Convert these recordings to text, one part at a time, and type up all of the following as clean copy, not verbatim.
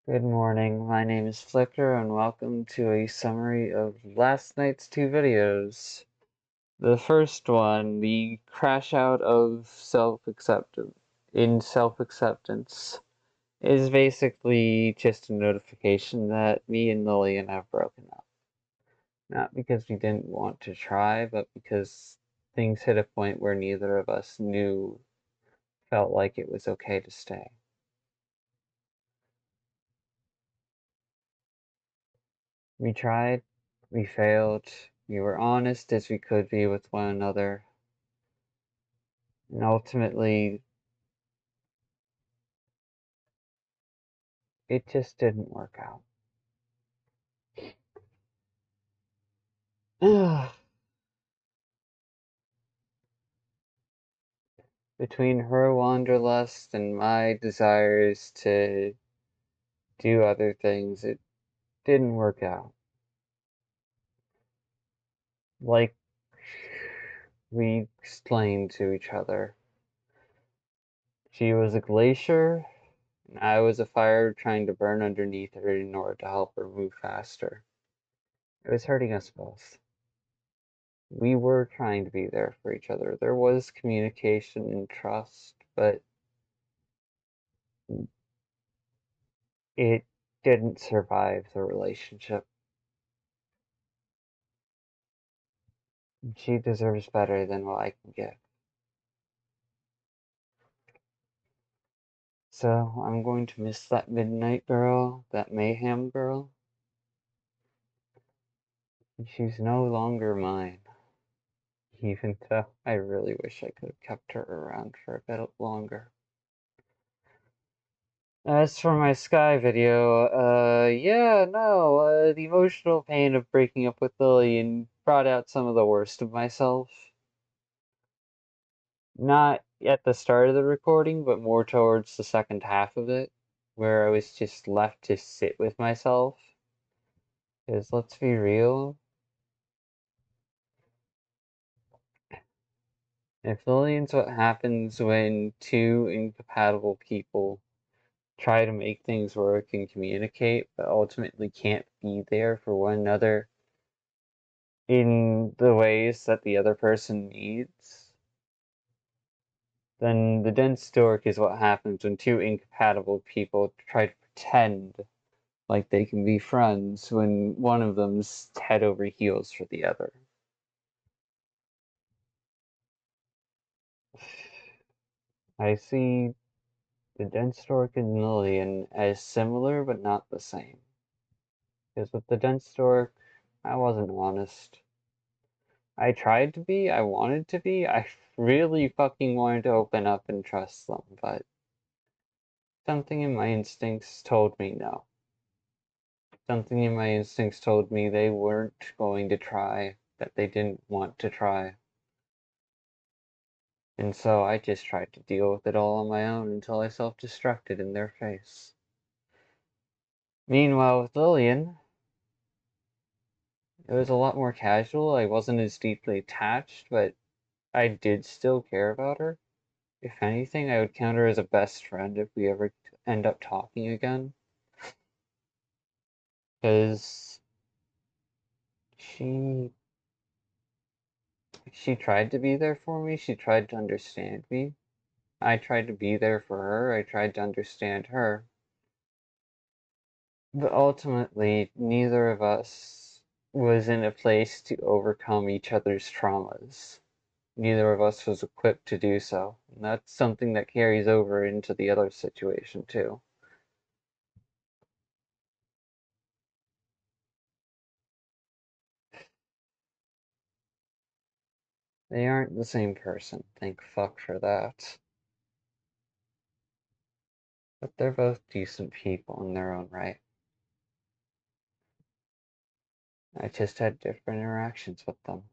Good morning, my name is Flicker and welcome to a summary of last night's two videos. The first one, the crash out of self-acceptance, is basically just a notification that me and Lilian have broken up. Not because we didn't want to try, but because things hit a point where neither of us felt like it was okay to stay. We tried, we failed, we were honest as we could be with one another, and ultimately, it just didn't work out. Between her wanderlust and my desires to do other things, it didn't work out. Like we explained to each other, she was a glacier, and I was a fire trying to burn underneath her in order to help her move faster. It was hurting us both. We were trying to be there for each other. There was communication and trust, but it didn't survive the relationship. She deserves better than what I can give. So I'm going to miss that midnight girl, that mayhem girl. She's no longer mine. Even though I really wish I could have kept her around for a bit longer. As for my Sky video, the emotional pain of breaking up with Lilian brought out some of the worst of myself. Not at the start of the recording, but more towards the second half of it, where I was just left to sit with myself. Because let's be real, if Lilian's what happens when two incompatible people try to make things work and communicate, but ultimately can't be there for one another in the ways that the other person needs, then the dense dork is what happens when two incompatible people try to pretend like they can be friends when one of them's head over heels for the other. I see the dense dork and Lilian as similar but not the same. Because with the dense dork, I wasn't honest. I tried to be, I wanted to be, I really fucking wanted to open up and trust them, but something in my instincts told me no. Something in my instincts told me they weren't going to try, that they didn't want to try. And so I just tried to deal with it all on my own until I self-destructed in their face. Meanwhile, with Lilian, it was a lot more casual. I wasn't as deeply attached, but I did still care about her. If anything, I would count her as a best friend if we ever end up talking again. Because she she tried to be there for me, she tried to understand me. I tried to be there for her, I tried to understand her. But ultimately, neither of us was in a place to overcome each other's traumas. Neither of us was equipped to do so. And that's something that carries over into the other situation, too. They aren't the same person, thank fuck for that. But they're both decent people in their own right. I just had different interactions with them.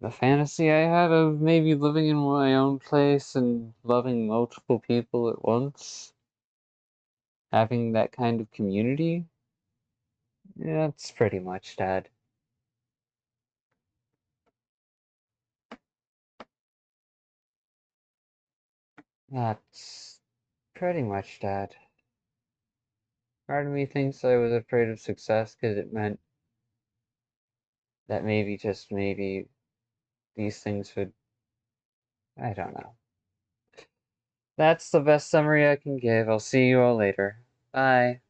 The fantasy I had of maybe living in my own place and loving multiple people at once, having that kind of community, yeah, that's pretty much dead. That's pretty much dead. Part of me thinks I was afraid of success because it meant that maybe, just maybe, these things would. I don't know. That's the best summary I can give. I'll see you all later. Bye.